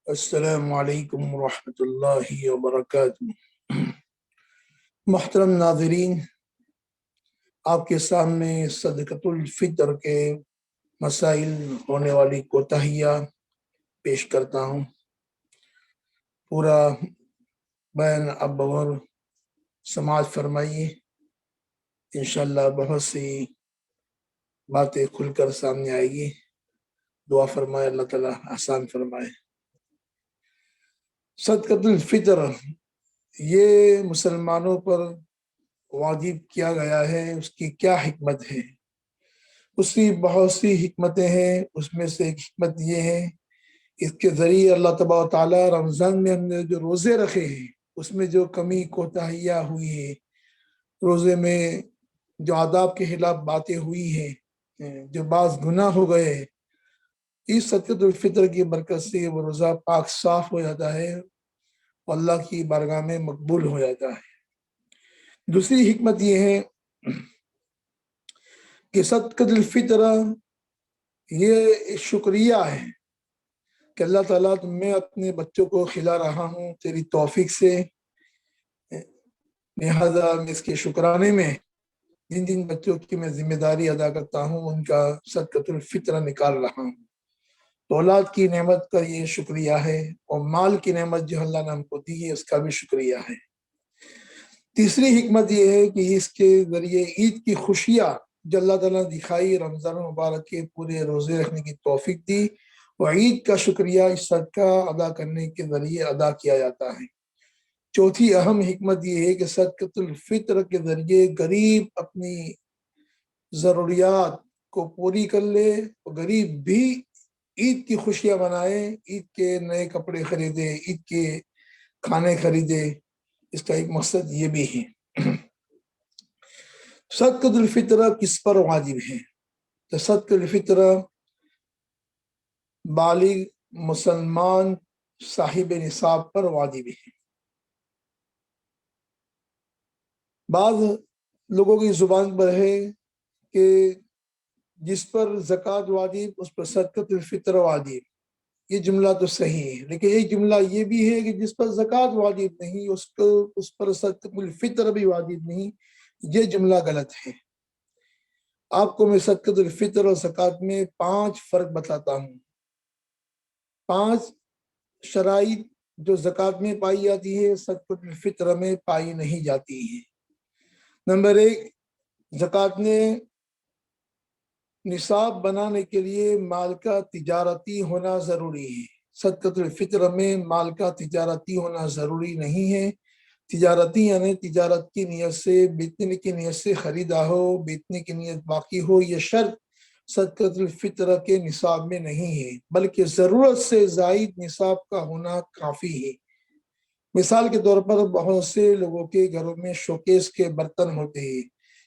السلام علیکم ورحمۃ اللہ وبرکاتہ۔ محترم ناظرین، آپ کے سامنے صدقۃ الفطر کے مسائل ہونے والی کوتاہیاں پیش کرتا ہوں۔ پورا بیان اب بغور سماعت فرمائیے، انشاءاللہ بہت سی باتیں کھل کر سامنے آئے گی۔ دعا فرمائے اللہ تعالیٰ آسان فرمائے۔ صدقۃ الفطر یہ مسلمانوں پر واجب کیا گیا ہے، اس کی کیا حکمت ہے؟ اس کی بہت سی حکمتیں ہیں، اس میں سے ایک حکمت یہ ہے، اس کے ذریعے اللہ تبارک و تعالیٰ رمضان میں ہم نے جو روزے رکھے ہیں اس میں جو کمی کوتاہیاں ہوئی ہیں، روزے میں جو آداب کے خلاف باتیں ہوئی ہیں، جو بعض گناہ ہو گئے ہیں، اس صدقۃ الفطر کی برکت سے وہ روزہ پاک صاف ہو جاتا ہے اور اللہ کی بارگاہ میں مقبول ہو جاتا ہے۔ دوسری حکمت یہ ہے کہ صدقۃ الفطر یہ ایک شکریہ ہے کہ اللہ تعالیٰ میں اپنے بچوں کو کھلا رہا ہوں تیری توفیق سے، لہذا میں اس کے شکرانے میں جن جن بچوں کی میں ذمہ داری ادا کرتا ہوں ان کا صدقۃ الفطر نکال رہا ہوں۔ تو اولاد کی نعمت کا یہ شکریہ ہے، اور مال کی نعمت جو اللہ نے ہم کو دی ہے اس کا بھی شکریہ ہے۔ تیسری حکمت یہ ہے کہ اس کے ذریعے عید کی خوشیاں جو اللہ تعالیٰ نے دکھائی، رمضان مبارک کے پورے روزے رکھنے کی توفیق دی، اور عید کا شکریہ اس صدقہ ادا کرنے کے ذریعے ادا کیا جاتا ہے۔ چوتھی اہم حکمت یہ ہے کہ صدقۃ الفطر کے ذریعے غریب اپنی ضروریات کو پوری کر لے، اور غریب بھی عید کی خوشیاں منائے، عید کے نئے کپڑے خریدے، عید کے کھانے خریدے۔ اس کا ایک مقصد یہ بھی ہے۔ صدقۃ الفطر کس پر واجب ہے؟ تو صدقۃ الفطر بالغ مسلمان صاحب نصاب پر واجب ہے۔ بعض لوگوں کی زبان پر ہے کہ جس پر زکوٰۃ واجب اس پر صدقۃ الفطر واجب، یہ جملہ تو صحیح ہے، لیکن ایک جملہ یہ بھی ہے کہ جس پر زکوٰۃ واجب نہیں اس پر صدقۃ الفطر بھی واجب نہیں، یہ جملہ غلط ہے۔ آپ کو میں صدقۃ الفطر اور زکوٰۃ میں 5 فرق بتاتا ہوں۔ 5 شرائط جو زکوٰۃ میں پائی جاتی ہے صدقۃ الفطر میں پائی نہیں جاتی ہے۔ نمبر 1، زکوٰۃ نے نصاب بنانے کے لیے مال کا تجارتی ہونا ضروری ہے۔ صدقۃ الفطر میں مال کا تجارتی ہونا ضروری نہیں ہے۔ تجارتی یعنی تجارت کی نیت سے، بیچنے کی نیت سے خریدا ہو، بیچنے کی نیت باقی ہو، یہ شرط صدقۃ الفطر کے نصاب میں نہیں ہے، بلکہ ضرورت سے زائد نصاب کا ہونا کافی ہے۔ مثال کے طور پر بہت سے لوگوں کے گھروں میں شوکیس کے برتن ہوتے ہیں۔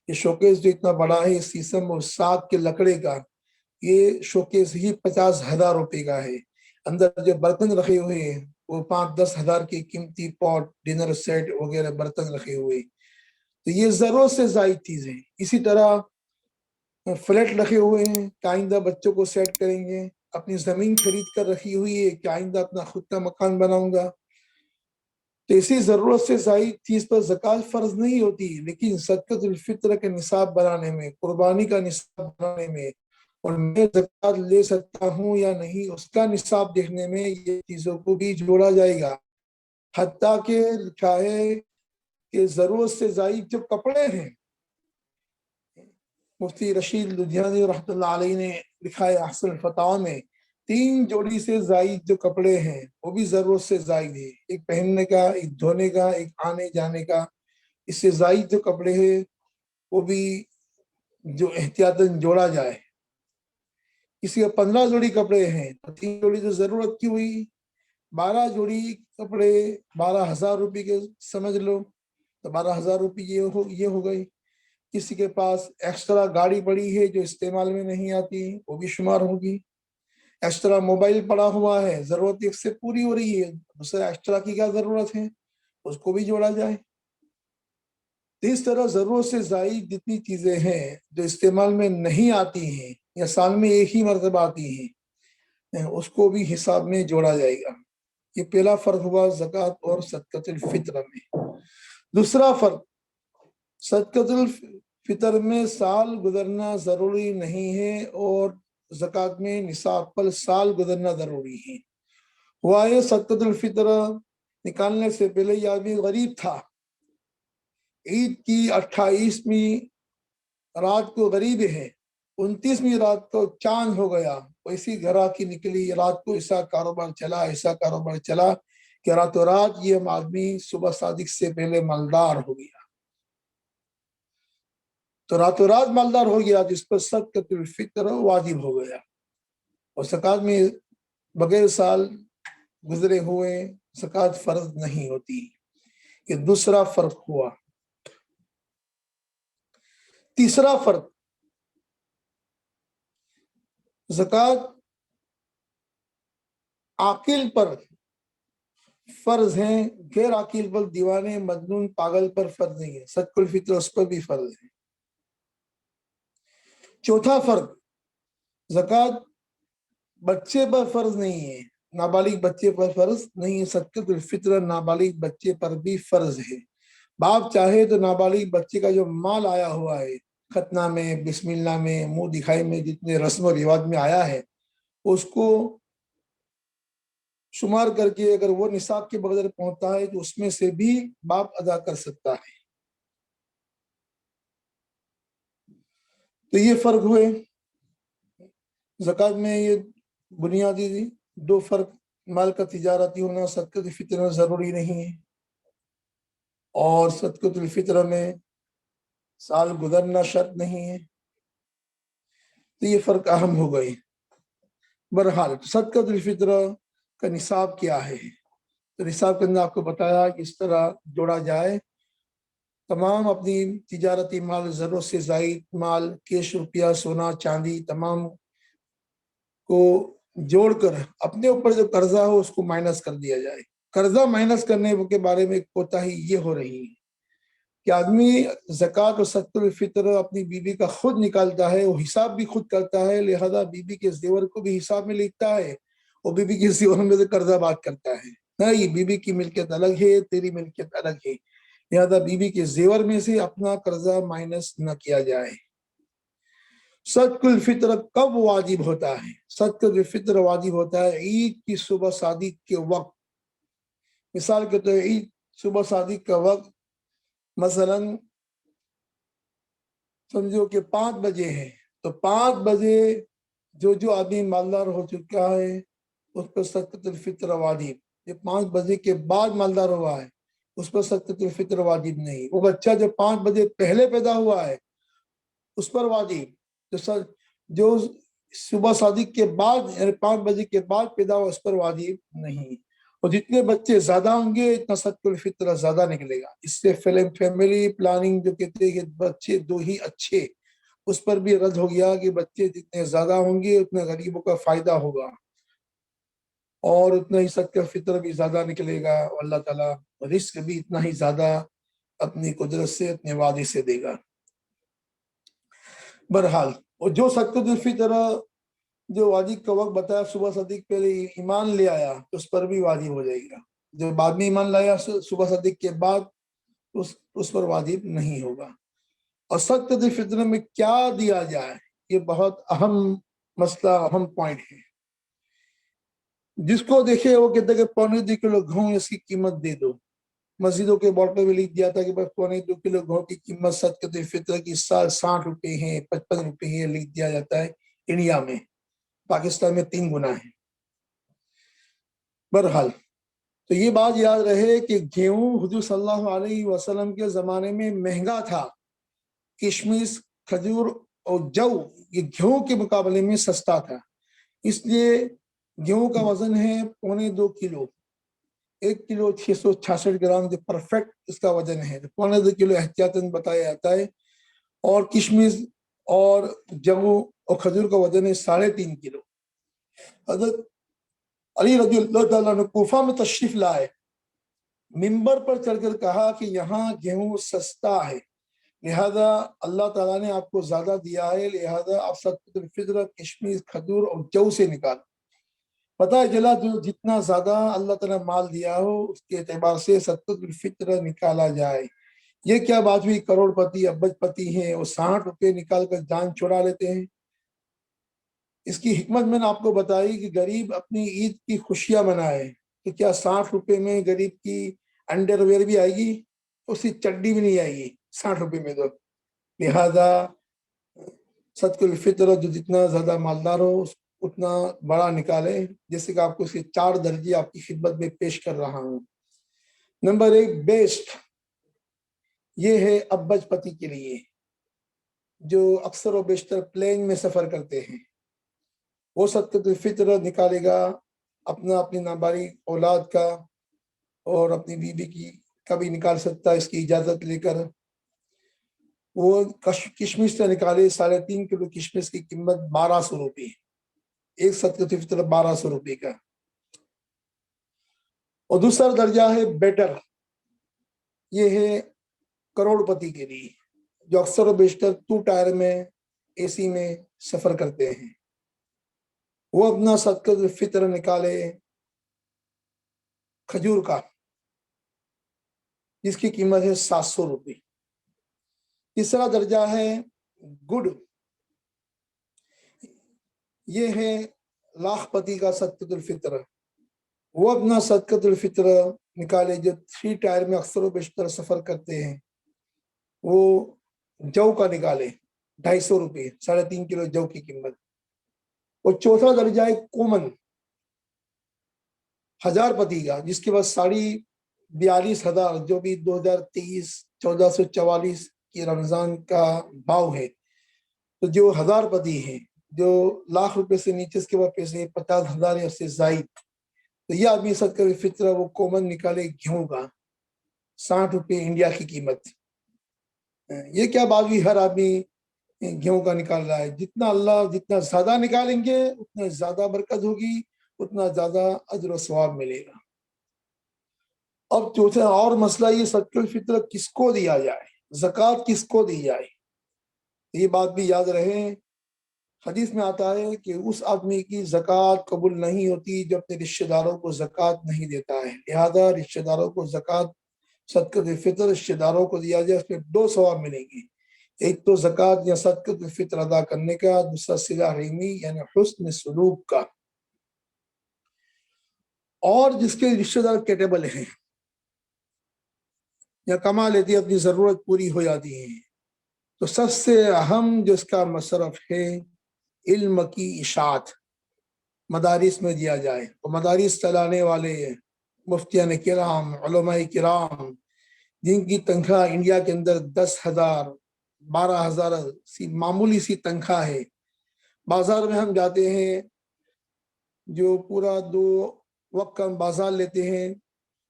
یہ شوکیس جو اتنا بڑا ہے، سیسم اور ساگ کے لکڑے کا، یہ شوکیس ہی 50,000 روپے کا ہے۔ اندر جو برتن رکھے ہوئے ہیں وہ 5-10 ہزار کی قیمتی پاٹ، ڈنر سیٹ وغیرہ برتن رکھے ہوئے، تو یہ ضرورت سے زائد چیزیں۔ اسی طرح فلیٹ رکھے ہوئے ہیں کہ آئندہ بچوں کو سیٹ کریں گے، اپنی زمین خرید کر رکھی ہوئی ہے کہ آئندہ اپنا خود کا مکان بناؤں گا، تو اسی ضرورت سے زائد چیز پر زکوٰۃ فرض نہیں ہوتی، لیکن صدقۃ الفطر کے نصاب بنانے میں، قربانی کا نصاب بنانے میں، اور میں زکوٰۃ لے سکتا ہوں یا نہیں اس کا نصاب دیکھنے میں یہ چیزوں کو بھی جوڑا جائے گا۔ حتیٰ کہ لکھا ہے کہ ضرورت سے زائد جو کپڑے ہیں، مفتی رشید لدھیانوی رحمۃ اللہ علیہ نے لکھا ہے احسن الفتاوی میں، 3 جوڑی سے زائد جو کپڑے ہیں وہ بھی ضرورت سے زائد ہے، ایک پہننے کا، ایک دھونے کا، ایک آنے جانے کا۔ اس سے زائد جو کپڑے ہیں وہ بھی جو احتیاطاً جوڑا جائے۔ کسی کا 15 جوڑی کپڑے ہیں تو 3 جوڑی تو ضرورت کی ہوئی، 12 جوڑی کپڑے 12,000 روپے کے سمجھ لو، تو 12,000 روپے یہ ہو گئی۔ کسی کے پاس ایکسٹرا گاڑی پڑی ہے جو استعمال میں نہیں آتی، وہ بھی شمار ہوگی۔ ایکسٹرا موبائل پڑا ہوا ہے، ضرورت ایک سے پوری ہو رہی ہے، دوسرا ایکسٹرا کی کیا ضرورت ہے، اس کو بھی جوڑا جائے۔ اس طرح ضرورت سے زائد جتنی چیزیں ہیں جو استعمال میں نہیں آتی ہیں یا سال میں ایک ہی مرتبہ آتی ہیں، اس کو بھی حساب میں جوڑا جائے گا۔ یہ پہلا فرق ہوا زکوٰۃ اور صدقۃ الفطر میں۔ دوسرا فرق، صدقۃ الفطر میں سال گزرنا ضروری نہیں ہے اور زکوٰۃ میں نصاب پر سال گزرنا ضروری ہے۔ ہوا یہ صدقۃ الفطر نکالنے سے پہلے یہ آدمی غریب تھا، عید کی 28ویں رات کو غریب ہے، 29ویں رات کو چاند ہو گیا، ایسی گھراکی نکلی، رات کو ایسا کاروبار چلا کہ راتوں رات یہ آدمی صبح صادق سے پہلے مالدار ہو گیا۔ تو راتوں رات مالدار ہو گیا جس پر صدقۃ الفطر واجب ہو گیا، اور زکوٰۃ میں بغیر سال گزرے ہوئے زکوٰۃ فرض نہیں ہوتی۔ یہ دوسرا فرق ہوا۔ تیسرا فرق، زکوٰۃ عاقل پر فرض ہیں، غیر عاقل پر، دیوانے، مجنون، پاگل پر فرض نہیں ہے۔ صدقۃ الفطر اس پر بھی فرض ہے۔ چوتھا فرق، زکوٰۃ بچے پر فرض نہیں ہے، نابالغ بچے پر فرض نہیں ہے، صدقۃ الفطر نابالغ بچے پر بھی فرض ہے۔ باپ چاہے تو نابالغ بچے کا جو مال آیا ہوا ہے، ختنہ میں، بسم اللہ میں، منہ دکھائی میں، جتنے رسم و رواج میں آیا ہے، اس کو شمار کر کے اگر وہ نصاب کے بغیر پہنچتا ہے تو اس میں سے بھی باپ ادا کر سکتا ہے۔ تو یہ فرق ہوئے زکوٰۃ میں، یہ بنیادی دو فرق، مال کا تجارتی ہونا صدقۃ الفطر میں ضروری نہیں ہے، اور صدقۃ الفطر میں سال گزرنا شرط نہیں ہے۔ تو یہ فرق اہم ہو گئے۔ بہرحال صدقۃ الفطر کا نصاب کیا ہے؟ تو نصاب کے اندر آپ کو بتایا کہ اس طرح جوڑا جائے، تمام اپنی تجارتی مال، ضرورت سے زائد مال، کیش، روپیہ، سونا، چاندی، تمام کو جوڑ کر اپنے اوپر جو قرضہ ہو اس کو مائنس کر دیا جائے۔ قرضہ مائنس کرنے کے بارے میں کوتاہی یہ ہو رہی ہے کہ آدمی زکوٰۃ اور صدقۃ الفطر اپنی بیوی کا خود نکالتا ہے، وہ حساب بھی خود کرتا ہے، لہذا بیوی کے زیور کو بھی حساب میں لکھتا ہے، اور بیوی کے زیور میں سے قرضہ بات کرتا ہے۔ نہیں، بیوی کی ملکیت الگ ہے، تیری ملکیت الگ ہے، لہذا بیوی کے زیور میں سے اپنا قرضہ مائنس نہ کیا جائے۔ صدقۃ الفطر کب واجب ہوتا ہے؟ صدقۃ الفطر واجب ہوتا ہے عید کی صبح صادق کے وقت۔ مثال کے طور عید صبح صادق کا وقت مثلا سمجھو کہ 5 بجے ہے، تو 5 بجے جو آدمی مالدار ہو چکا ہے اس پر صدقۃ الفطر واجب۔ یہ 5 بجے کے بعد مالدار ہوا ہے اس پر صدقۃ الفطر واجب نہیں۔ وہ بچہ جو 5 بجے پہلے پیدا ہوا ہے اس پر واجب، جو صبح صادق کے بعد یعنی 5 بجے کے بعد پیدا ہوا اس پر واجب نہیں۔ اور جتنے بچے زیادہ ہوں گے اتنا صدقۃ الفطر زیادہ نکلے گا۔ اس سے فیملی پلاننگ جو کہتے ہیں کہ بچے 2 ہی اچھے، اس پر بھی رد ہو گیا کہ بچے جتنے زیادہ ہوں گے اتنے غریبوں کا فائدہ ہوگا، اور اتنا ہی صدقۃ الفطر بھی زیادہ نکلے گا، اور اللہ تعالیٰ رزق بھی اتنا ہی زیادہ اپنی قدرت سے، اپنے وعدے سے دے گا۔ بہرحال، اور جو صدقۃ الفطر جو واجب کا وقت بتایا صبح صادق پہلے ایمان لے آیا تو اس پر بھی واجب ہو جائے گا، جو بعد میں ایمان لایا صبح صادق کے بعد اس پر واجب نہیں ہوگا۔ اور صدقۃ الفطر میں کیا دیا جائے، یہ بہت اہم مسئلہ، اہم پوائنٹ ہے۔ جس کو دیکھے وہ کہتے کہ 2.25 کلو گھؤں اس کی قیمت دے دو۔ مسجدوں کے بورڈ پہ بھی لکھ دیا تھا کہ 2.25 کلو گھؤں کی قیمت صدقۃ الفطر کی 60 روپے ہیں، 55 روپے ہیں، لکھ دیا جاتا ہے۔ انڈیا میں، پاکستان میں 3 گنا ہے۔ بہرحال تو یہ بات یاد رہے کہ گیہوں حضور صلی اللہ علیہ وسلم کے زمانے میں مہنگا تھا، کشمش، کھجور اور جو یہ گیہوں کے مقابلے میں سستا تھا، اس لیے گیہوں کا وزن ہے 2.25 کلو، 1 کلو 666 گرام جو پرفیکٹ اس کا وزن ہے، 2.25 کلو احتیاطاً بتایا جاتا ہے۔ اور کشمش اور جو اور کھجور کا وزن ہے 3.5 کلو۔ حضرت علی رضی اللہ تعالیٰ نے کوفہ میں تشریف لائے، منبر پر چڑھ کر کہا کہ یہاں گیہوں سستا ہے، لہذا اللہ تعالیٰ نے آپ کو زیادہ دیا ہے، لہذا آپ صدقۃ الفطر کشمش، کھجور اور جو سے نکالو۔ پتہ چلا جو جتنا زیادہ اللہ تعالیٰ نے مال دیا ہو اس کے اعتبار سے صدقۃ الفطر نکالا جائے. یہ کیا بات ہوئی؟ کروڑ پتی ابج پتی ہیں وہ 60 روپے نکال کر جان چھڑا لیتے ہیں. اس کی حکمت میں نے آپ کو بتائی کہ غریب اپنی عید کی خوشیاں منائے تو کیا 60 روپے میں غریب کی انڈر ویئر بھی آئے گی؟ اس کی چڈی بھی نہیں آئے گی 60 روپے میں. تو لہذا صدقۃ الفطر جو جتنا زیادہ مالدار ہو اتنا بڑا نکالے. جیسے کہ آپ کو اس کے 4 درجے آپ کی خدمت میں پیش کر رہا ہوں. نمبر 1 بیسٹ، یہ ہے ابج پتی کے لیے جو اکثر و بیشتر پلین میں سفر کرتے ہیں. وہ صدقۃ الفطر نکالے گا اپنی نابالغ اولاد کا اور اپنی بیوی کی کا بھی نکال سکتا ہے اس کی اجازت لے کر. وہ کشمش سے نکالے 3.5 کلو کشمش کی قیمت 1200 روپے، ایک صدقۃ الفطر 1200 روپے کا. اور دوسرا درجہ ہے بیٹر، یہ ہے کروڑ پتی کے لیے جو اکثر و بیشتر 2 ٹائر میں اے سی میں سفر کرتے ہیں. وہ اپنا صدقۃ الفطر نکالے کھجور کا جس کی قیمت ہے 700 روپے. تیسرا درجہ ہے گڑ، یہ ہے لاکھ پتی کا صدقۃ الفطر. وہ اپنا صدقۃ الفطر نکالے جو 3 ٹائر میں اکثر و بیشتر سفر کرتے ہیں. وہ جو کا نکالے 250 روپے، 3.5 کلو جو کی قیمت. اور چوتھا درجہ ہے کومن 1000 پتی کا جس کے بعد 42,000 جو بھی 2023 1444 کی رمضان کا بھاؤ ہے. تو جو 1000 پتی ہیں جو لاکھ روپے سے نیچے اس کے بعد پیسے 50,000 یا اس سے زائد، تو یہ آدمی صدقۃ الفطر وہ کومن نکالے گیہوں کا 60 روپے انڈیا کی قیمت. یہ کیا بات ہوئی؟ ہر آدمی گیہوں کا نکال رہا ہے. جتنا زیادہ نکالیں گے اتنا زیادہ برکت ہوگی، اتنا زیادہ اجر و ثواب ملے گا. اب چوتھا اور مسئلہ یہ صدقۃ الفطر کس کو دیا جائے، زکوٰۃ کس کو دی جائے. یہ بات بھی یاد رہے، حدیث میں آتا ہے کہ اس آدمی کی زکوٰۃ قبول نہیں ہوتی جو اپنے رشتہ داروں کو زکوٰۃ نہیں دیتا ہے. لہذا رشتہ داروں کو زکوٰۃ صدقۃ الفطر رشتہ داروں کو دیا جائے. اس میں 2 ثواب ملیں گے، ایک تو زکوٰۃ یا صدقۃ الفطر ادا کرنے کا، دوسرا صلہ رحمی یعنی حسن سلوک کا. اور جس کے رشتہ دار کیٹیبل ہیں یا کما لیتی اپنی ضرورت پوری ہو جاتی ہے، تو سب سے اہم جو اس کا مصرف ہے علم کی اشاعت مدارس میں دیا جائے. اور مدارس چلانے والے مفتیان کرام، علماء کرام جن کی تنخواہ انڈیا کے اندر 10,000 12,000 معمولی سی تنخواہ ہے. بازار میں ہم جاتے ہیں جو پورا 2 وقت کا بازار لیتے ہیں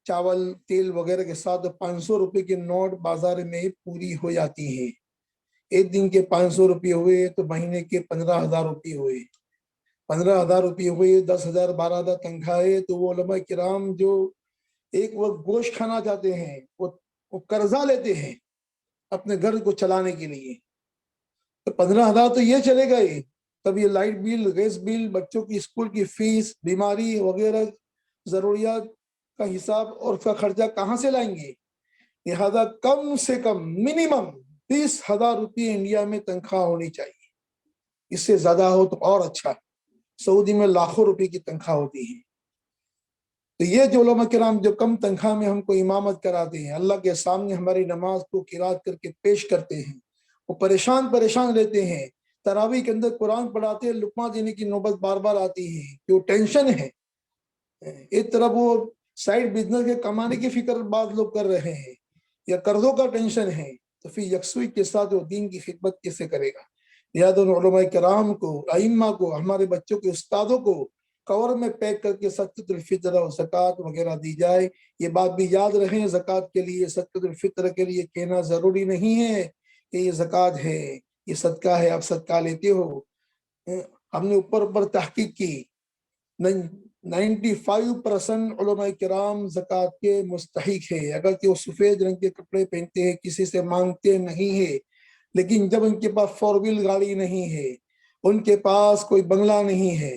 چاول تیل وغیرہ کے ساتھ، 500 روپے کے نوٹ بازار میں پوری ہو جاتی ہیں. ایک دن کے 500 روپے ہوئے تو مہینے کے 15,000 روپے ہوئے. 15,000 روپے ہوئے، 10,000 12,000 تنخواہ ہے. تو وہ علماء کرام جو ایک وقت گوشت کھانا چاہتے ہیں وہ قرضہ لیتے ہیں اپنے گھر کو چلانے کے لیے. تو 15,000 تو یہ چلے گئے، تب یہ لائٹ بل، گیس بل، بچوں کی اسکول کی فیس، بیماری وغیرہ ضروریات کا حساب اور اس کا خرچہ کہاں سے لائیں گے. لہذا کم سے کم منیمم 20,000 روپے انڈیا میں تنخواہ ہونی چاہیے. اس سے زیادہ ہو تو اور اچھا. سعودی میں لاکھوں روپے کی تنخواہ ہوتی ہے. تو یہ جو علماء کرام جو کم تنخواہ میں ہم کو امامت کراتے ہیں، اللہ کے سامنے ہماری نماز کو قرات کر کے پیش کرتے ہیں، وہ پریشان رہتے ہیں. تراویح کے اندر قرآن پڑھاتے ہیں، لقمہ دینے کی نوبت بار بار آتی ہے کہ وہ ٹینشن ہے. ایک طرف وہ سائڈ بزنس کے کمانے کی فکر بعض لوگ کر رہے ہیں یا قرضوں کا ٹینشن ہے، تو پھر یکسوئی کے ساتھ وہ دین کی خدمت کیسے کرے گا. لہٰذا علماء کرام کو، ائمہ کو، ہمارے بچوں کے استادوں کو کور میں پیک کر کے صدقۃ الفطر اور زکوٰۃ وغیرہ دی جائے. یہ بات بھی یاد رکھیں، زکوٰۃ کے لیے، صدقۃ الفطر کے لیے کہنا ضروری نہیں ہے کہ یہ زکوٰۃ ہے، یہ صدقہ ہے، آپ صدقہ لیتے ہو. ہم نے اوپر تحقیق کی، 95% علماء کرام زکوٰۃ کے مستحق ہے. اگر کہ وہ سفید رنگ کے کپڑے پہنتے ہیں، کسی سے مانگتے نہیں ہے، لیکن جب ان کے پاس 4 وہیل گاڑی نہیں ہے، ان کے پاس کوئی بنگلہ نہیں ہے،